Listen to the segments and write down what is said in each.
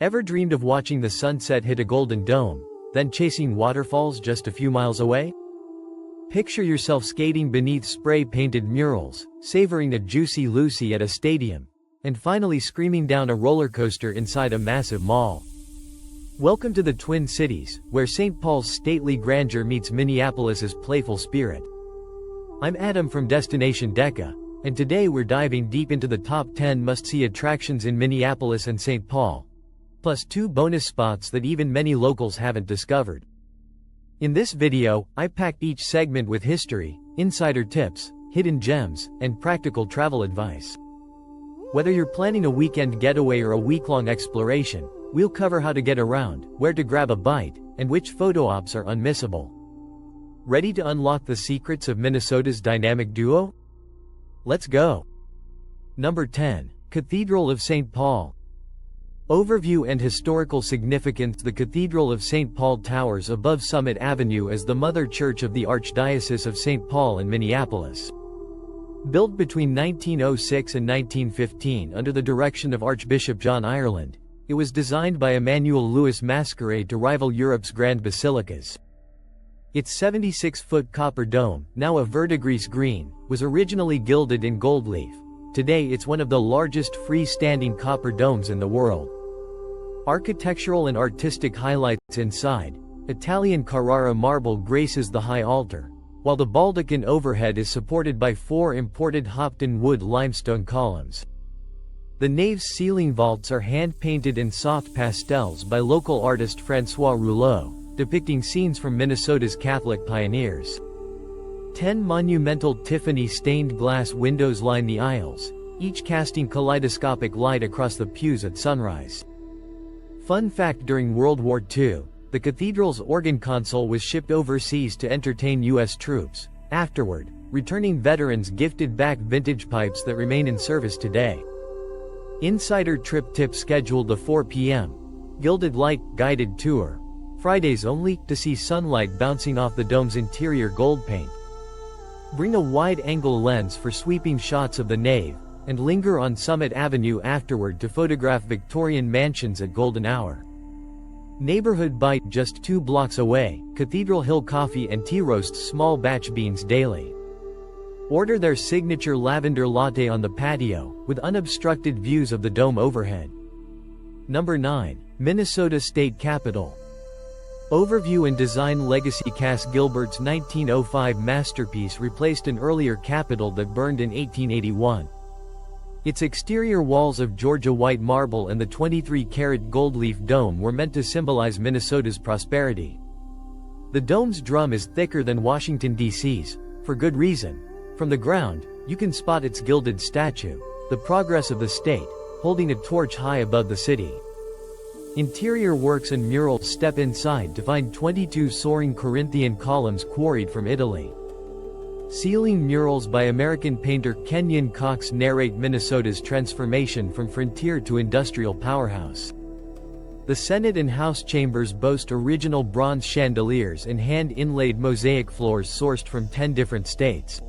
Ever dreamed of watching the sunset hit a golden dome, then chasing waterfalls just a few miles away? Picture yourself skating beneath spray-painted murals, savoring a juicy Lucy at a stadium, and finally screaming down a roller coaster inside a massive mall. Welcome to the Twin Cities, where St. Paul's stately grandeur meets Minneapolis's playful spirit. I'm Adam from Destination Deca, and today we're diving deep into the top 10 must-see attractions in Minneapolis and St. Paul, plus 2 bonus spots that even many locals haven't discovered. In this video, I packed each segment with history, insider tips, hidden gems, and practical travel advice. Whether you're planning a weekend getaway or a week-long exploration, we'll cover how to get around, where to grab a bite, and which photo ops are unmissable. Ready to unlock the secrets of Minnesota's dynamic duo? Let's go! Number 10. Cathedral of Saint Paul. Overview and historical significance. The Cathedral of Saint Paul towers above Summit Avenue as the mother church of the Archdiocese of St. Paul in Minneapolis. Built between 1906 and 1915 under the direction of Archbishop John Ireland, it was designed by Emmanuel Louis Masquerade to rival Europe's grand basilicas. Its 76-foot copper dome, now a verdigris green, was originally gilded in gold leaf. Today it's one of the largest freestanding copper domes in the world. Architectural and artistic highlights inside. Italian Carrara marble graces the high altar, while the baldachin overhead is supported by 4 imported Hopton wood limestone columns. The nave's ceiling vaults are hand-painted in soft pastels by local artist François Rouleau, depicting scenes from Minnesota's Catholic pioneers. 10 monumental Tiffany-stained glass windows line the aisles, each casting kaleidoscopic light across the pews at sunrise. Fun fact: during World War II, the cathedral's organ console was shipped overseas to entertain U.S. troops. Afterward, returning veterans gifted back vintage pipes that remain in service today. Insider trip tip: scheduled the 4 p.m. Gilded Light guided tour. Fridays only, to see sunlight bouncing off the dome's interior gold paint. Bring a wide-angle lens for sweeping shots of the nave, and linger on Summit Avenue afterward to photograph Victorian mansions at golden hour. Neighborhood Bite just 2 blocks away, Cathedral Hill Coffee and Tea roasts small batch beans daily. Order their signature lavender latte on the patio, with unobstructed views of the dome overhead. Number 9. Minnesota State Capitol. Overview and design legacy. Cass Gilbert's 1905 masterpiece replaced an earlier capitol that burned in 1881. Its exterior walls of Georgia white marble and the 23-karat gold leaf dome were meant to symbolize Minnesota's prosperity. The dome's drum is thicker than Washington, D.C.'s, for good reason. From the ground, you can spot its gilded statue, the progress of the state, holding a torch high above the city. Interior works and murals. Step inside to find 22 soaring Corinthian columns quarried from Italy. Ceiling murals by American painter Kenyon Cox narrate Minnesota's transformation from frontier to industrial powerhouse. The Senate and House chambers boast original bronze chandeliers and hand-inlaid mosaic floors sourced from 10 different states.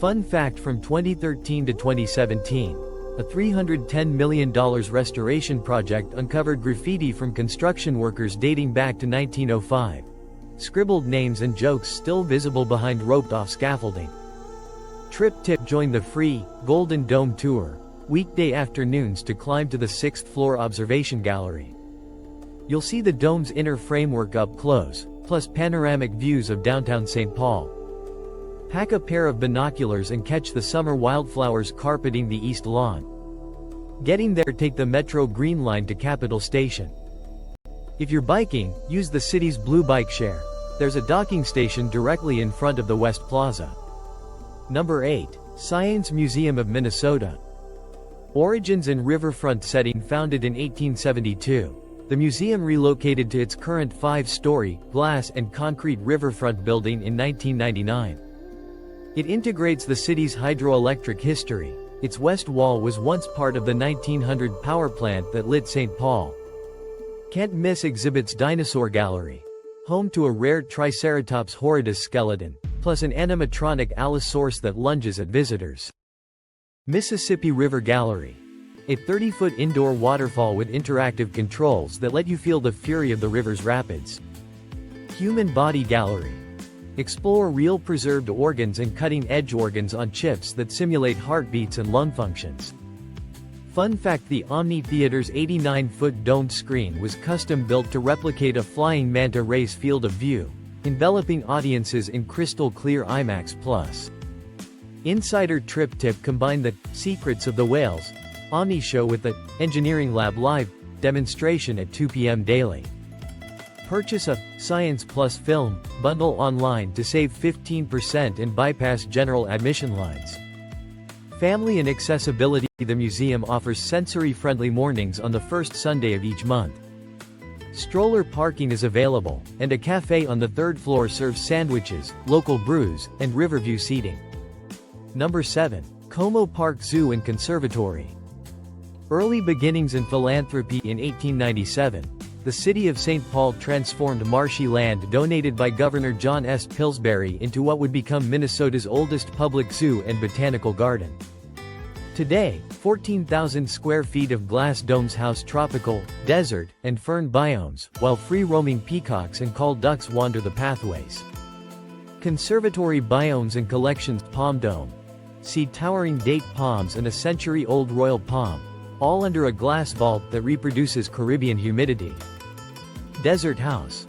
Fun fact: from 2013 to 2017, a $310 million restoration project uncovered graffiti from construction workers dating back to 1905. Scribbled names and jokes still visible behind roped-off scaffolding. Trip tip: join the free, Golden Dome tour, weekday afternoons to climb to the 6th floor observation gallery. You'll see the dome's inner framework up close, plus panoramic views of downtown St. Paul. Pack a pair of binoculars and catch the summer wildflowers carpeting the east lawn. Getting there: take the Metro Green Line to Capitol Station. If you're biking, use the city's Blue Bike Share. There's a docking station directly in front of the West Plaza. Number 8. Science Museum of Minnesota. Origins and riverfront setting. Founded in 1872, the museum relocated to its current 5-story, glass and concrete riverfront building in 1999. It integrates the city's hydroelectric history. Its west wall was once part of the 1900 power plant that lit St. Paul. Can't miss exhibits: Dinosaur Gallery, home to a rare Triceratops horridus skeleton, plus an animatronic Allosaurus that lunges at visitors. Mississippi River Gallery, a 30-foot indoor waterfall with interactive controls that let you feel the fury of the river's rapids. Human Body Gallery. Explore real preserved organs and cutting-edge organs on chips that simulate heartbeats and lung functions. Fun fact: the Omni Theater's 89-foot domed screen was custom-built to replicate a flying manta ray's field of view, enveloping audiences in crystal-clear IMAX Plus. Insider Trip Tip: combine the secrets of the whales Omni show with the Engineering Lab live demonstration at 2 p.m. daily. Purchase a Science Plus film bundle online to save 15% and bypass general admission lines. Family and accessibility: the museum offers sensory-friendly mornings on the first Sunday of each month. Stroller parking is available, and a cafe on the third floor serves sandwiches, local brews, and riverview seating. Number 7. Como Park Zoo and Conservatory. Early beginnings in philanthropy. In 1897, the city of St. Paul transformed marshy land donated by Governor John S. Pillsbury into what would become Minnesota's oldest public zoo and botanical garden. Today, 14,000 square feet of glass domes house tropical, desert, and fern biomes, while free-roaming peacocks and call ducks wander the pathways. Conservatory biomes and collections: palm dome. See towering date palms and a century-old royal palm, all under a glass vault that reproduces Caribbean humidity. Desert house.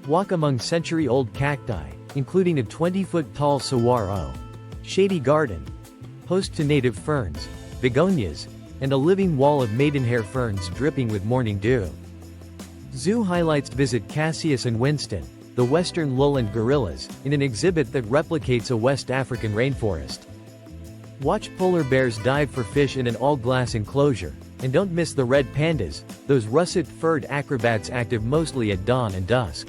Walk among century-old cacti, including a 20-foot-tall saguaro. Shady garden. Host to native ferns, begonias, and a living wall of maidenhair ferns dripping with morning dew. Zoo highlights: visit Cassius and Winston, the western lowland gorillas, in an exhibit that replicates a West African rainforest. Watch polar bears dive for fish in an all-glass enclosure, and don't miss the red pandas, those russet-furred acrobats active mostly at dawn and dusk.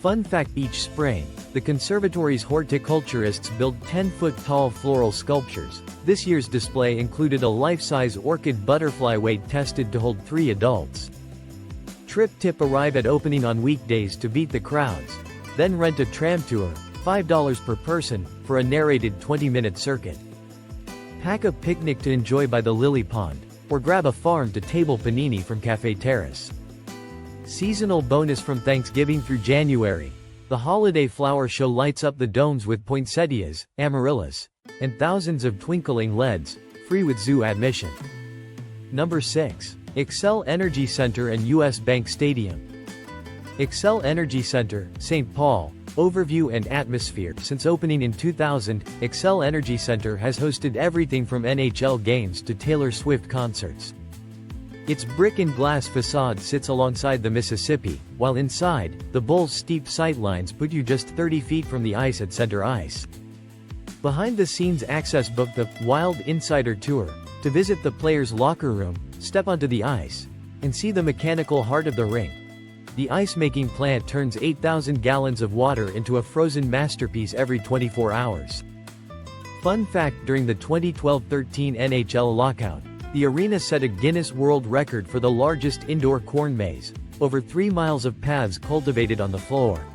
Fun fact: each spring, the conservatory's horticulturists build 10-foot-tall floral sculptures. This year's display included a life-size orchid butterfly weight tested to hold 3 adults. Trip tip: arrive at opening on weekdays to beat the crowds. Then rent a tram tour, $5 per person, for a narrated 20-minute circuit. Pack a picnic to enjoy by the lily pond, or grab a farm-to-table panini from Cafe Terrace. Seasonal bonus: from Thanksgiving through January, the holiday flower show lights up the domes with poinsettias, amaryllis, and thousands of twinkling LEDs, free with zoo admission. Number 6. Xcel Energy Center and U.S. Bank Stadium. Xcel Energy Center, St. Paul. Overview and atmosphere. Since opening in 2000, Xcel Energy Center has hosted everything from NHL games to Taylor Swift concerts. Its brick and glass facade sits alongside the Mississippi, while inside, the Bulls' steep sightlines put you just 30 feet from the ice at center ice. Behind-the-scenes access: book the Wild Insider Tour to visit the players' locker room, step onto the ice, and see the mechanical heart of the rink. The ice-making plant turns 8,000 gallons of water into a frozen masterpiece every 24 hours. Fun fact: during the 2012-13 NHL lockout, the arena set a Guinness World Record for the largest indoor corn maze, over 3 miles of paths cultivated on the floor.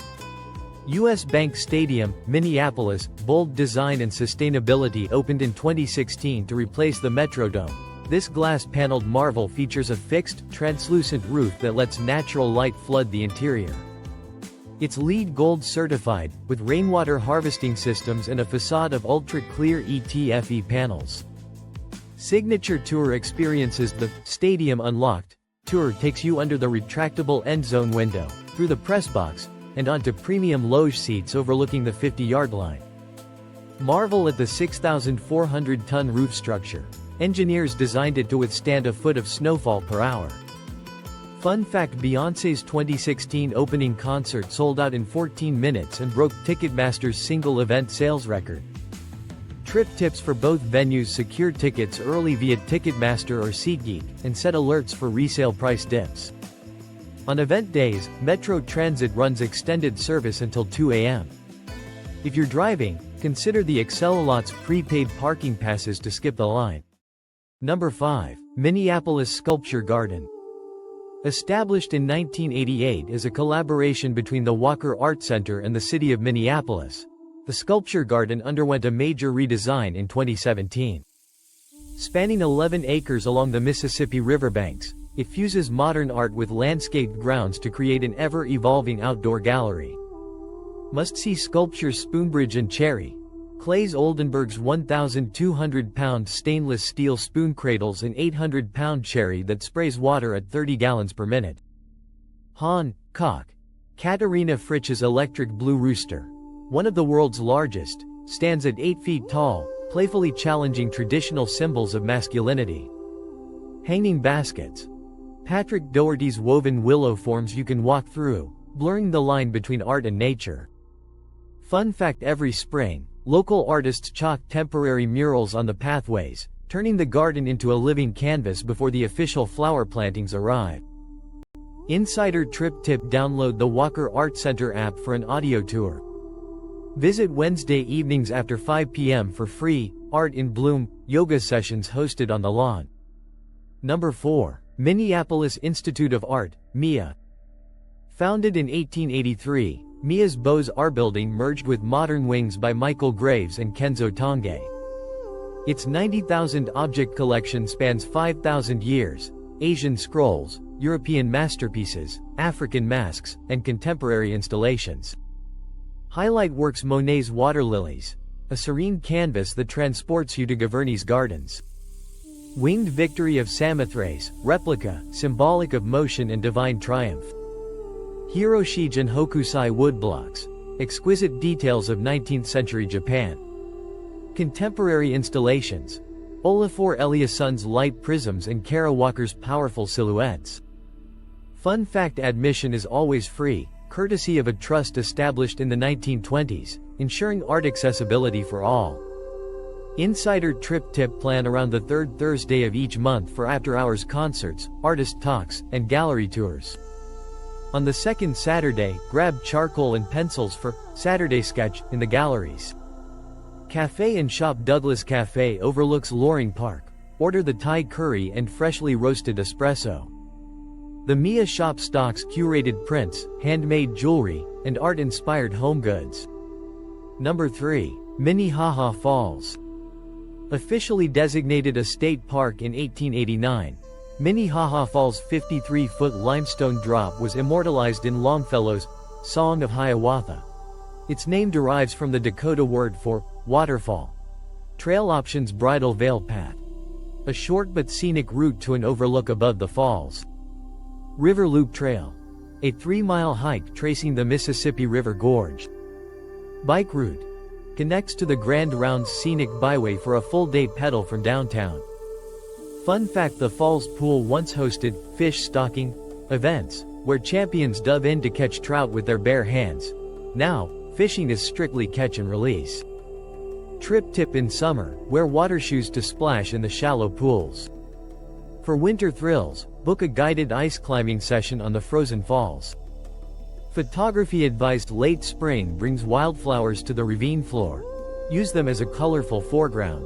U.S. Bank Stadium, Minneapolis. Bold design and sustainability. Opened in 2016 to replace the Metrodome, this glass-paneled marvel features a fixed, translucent roof that lets natural light flood the interior. It's LEED Gold certified, with rainwater harvesting systems and a facade of ultra-clear ETFE panels. Signature tour experiences: the Stadium Unlocked tour takes you under the retractable end zone window, through the press box, and onto premium loge seats overlooking the 50-yard line. Marvel at the 6,400-ton roof structure. Engineers designed it to withstand a foot of snowfall per hour. Fun fact: Beyoncé's 2016 opening concert sold out in 14 minutes and broke Ticketmaster's single event sales record. Trip tips for both venues: secure tickets early via Ticketmaster or SeatGeek, and set alerts for resale price dips. On event days, Metro Transit runs extended service until 2 a.m. If you're driving, consider the Xcel prepaid parking passes to skip the line. Number 5. Minneapolis Sculpture Garden. Established in 1988 as a collaboration between the Walker Art Center and the city of Minneapolis, the Sculpture Garden underwent a major redesign in 2017. Spanning 11 acres along the Mississippi riverbanks, it fuses modern art with landscaped grounds to create an ever-evolving outdoor gallery. Must-see sculptures Spoonbridge and Cherry, Claes Oldenburg's 1,200-pound stainless steel spoon cradles and 800-pound Cherry that sprays water at 30 gallons per minute. Han, Cock. Katarina Fritsch's electric blue rooster, one of the world's largest, stands at 8 feet tall, playfully challenging traditional symbols of masculinity. Hanging baskets. Patrick Doherty's woven willow forms you can walk through, blurring the line between art and nature. Fun fact: every spring, local artists chalk temporary murals on the pathways, turning the garden into a living canvas before the official flower plantings arrive. Insider Trip Tip: download the Walker Art Center app for an audio tour. Visit Wednesday evenings after 5 p.m. for free, Art in Bloom, yoga sessions hosted on the lawn. Number 4. Minneapolis Institute of Art, MIA. Founded in 1883, MIA's Beaux-Arts building merged with Modern Wings by Michael Graves and Kenzo Tange. Its 90,000 object collection spans 5,000 years, Asian scrolls, European masterpieces, African masks, and contemporary installations. Highlight works: Monet's Water Lilies, a serene canvas that transports you to Gavarni's gardens. Winged Victory of Samothrace, replica, symbolic of motion and divine triumph. Hiroshige and Hokusai woodblocks, exquisite details of 19th century Japan. Contemporary installations: Olafur Eliasson's light prisms and Kara Walker's powerful silhouettes. Fun fact: admission is always free, courtesy of a trust established in the 1920s, ensuring art accessibility for all. Insider Trip Tip: plan around the third Thursday of each month for after-hours concerts, artist talks, and gallery tours. On the second Saturday, grab charcoal and pencils for Saturday Sketch in the galleries. Cafe and Shop: Douglas Cafe overlooks Loring Park. Order the Thai curry and freshly roasted espresso. The MIA shop stocks curated prints, handmade jewelry, and art-inspired home goods. Number 3. Minnehaha Falls. Officially designated a state park in 1889, Minnehaha Falls' 53-foot limestone drop was immortalized in Longfellow's Song of Hiawatha. Its name derives from the Dakota word for waterfall. Trail options: Bridal Veil Path, a short but scenic route to an overlook above the falls. River Loop Trail, a 3-mile hike tracing the Mississippi River Gorge. Bike route, connects to the Grand Rounds Scenic Byway for a full-day pedal from downtown. Fun fact: the falls pool once hosted fish stocking events, where champions dove in to catch trout with their bare hands. Now, fishing is strictly catch and release. Trip Tip: in summer, wear water shoes to splash in the shallow pools. For winter thrills, book a guided ice climbing session on the frozen falls. Photography advised: late spring brings wildflowers to the ravine floor. Use them as a colorful foreground.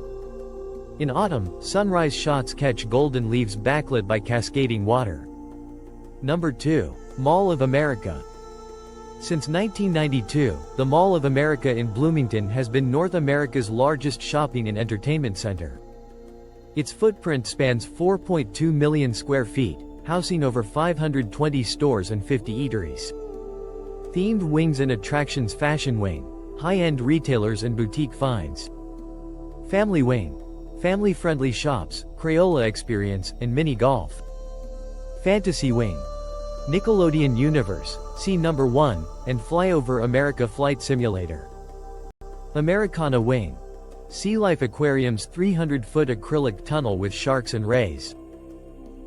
In autumn, sunrise shots catch golden leaves backlit by cascading water. Number 2. Mall of America. Since 1992, the Mall of America in Bloomington has been North America's largest shopping and entertainment center. Its footprint spans 4.2 million square feet, housing over 520 stores and 50 eateries. Themed wings and attractions: Fashion Wing, high-end retailers and boutique finds. Family Wing, family-friendly shops, Crayola experience, and mini golf. Fantasy Wing, Nickelodeon Universe, see Number 1, and Flyover America Flight Simulator. Americana Wing, Sea Life Aquarium's 300-foot acrylic tunnel with sharks and rays.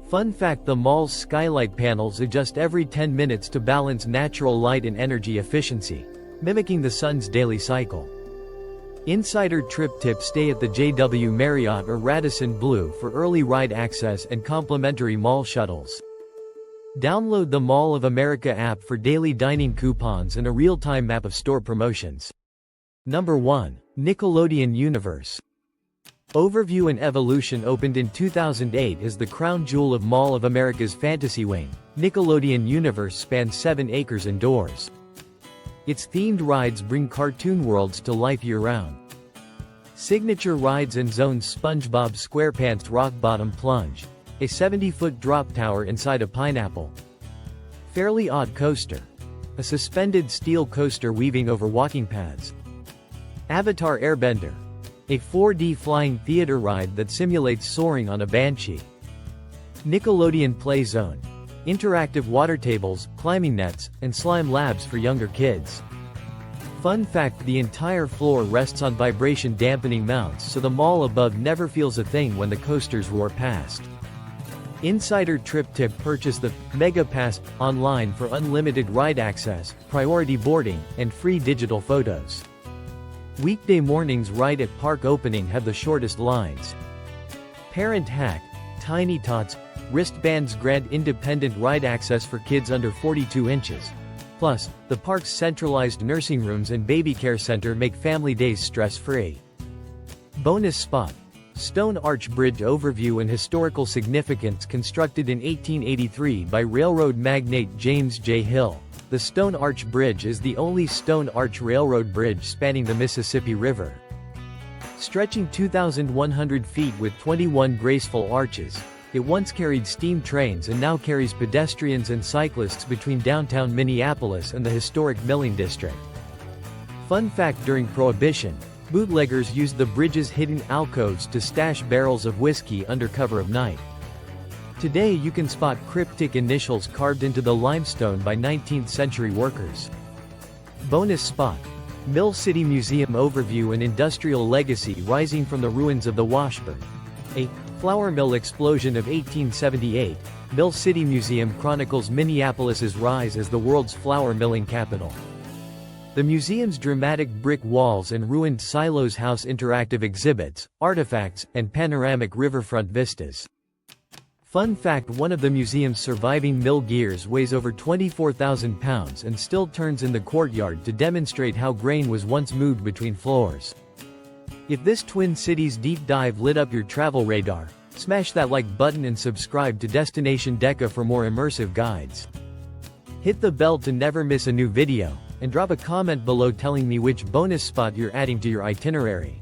Fun fact: the mall's skylight panels adjust every 10 minutes to balance natural light and energy efficiency, mimicking the sun's daily cycle. Insider Trip Tip: stay at the JW Marriott or Radisson Blu for early ride access and complimentary mall shuttles. Download the Mall of America app for daily dining coupons and a real-time map of store promotions. Number 1. Nickelodeon Universe. Overview and Evolution opened in 2008 as the crown jewel of Mall of America's Fantasy Wing. Nickelodeon Universe spans 7 acres indoors. Its themed rides bring cartoon worlds to life year-round. Signature rides and zones: SpongeBob SquarePants Rock Bottom Plunge, a 70-foot drop tower inside a pineapple. Fairly Odd Coaster, a suspended steel coaster weaving over walking paths. Avatar Airbender, a 4D flying theater ride that simulates soaring on a banshee. Nickelodeon Play Zone, interactive water tables, climbing nets, and slime labs for younger kids. Fun fact: the entire floor rests on vibration dampening mounts, so the mall above never feels a thing when the coasters roar past. Insider trip tip: purchase the Mega Pass online for unlimited ride access, priority boarding, and free digital photos. Weekday mornings right at park opening have the shortest lines. Parent hack: Tiny Tots wristbands grant independent ride access for kids under 42 inches. Plus, the park's centralized nursing rooms and baby care center make family days stress-free. Bonus spot: Stone Arch Bridge overview and historical significance. Constructed in 1883 by railroad magnate James J. Hill, the Stone Arch Bridge is the only stone arch railroad bridge spanning the Mississippi River. Stretching 2,100 feet with 21 graceful arches, it once carried steam trains and now carries pedestrians and cyclists between downtown Minneapolis and the historic Milling District. Fun fact: during Prohibition, bootleggers used the bridge's hidden alcoves to stash barrels of whiskey under cover of night. Today you can spot cryptic initials carved into the limestone by 19th-century workers. Bonus spot: Mill City Museum overview and industrial legacy rising from the ruins of the Washburn, a flour mill explosion of 1878. Mill City Museum chronicles Minneapolis's rise as the world's flour milling capital. The museum's dramatic brick walls and ruined silos house interactive exhibits, artifacts, and panoramic riverfront vistas. Fun fact: one of the museum's surviving mill gears weighs over 24,000 pounds and still turns in the courtyard to demonstrate how grain was once moved between floors. If this Twin Cities deep dive lit up your travel radar, smash that like button and subscribe to Destination Deca for more immersive guides. Hit the bell to never miss a new video, and drop a comment below telling me which bonus spot you're adding to your itinerary.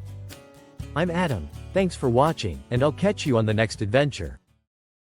I'm Adam, thanks for watching, and I'll catch you on the next adventure.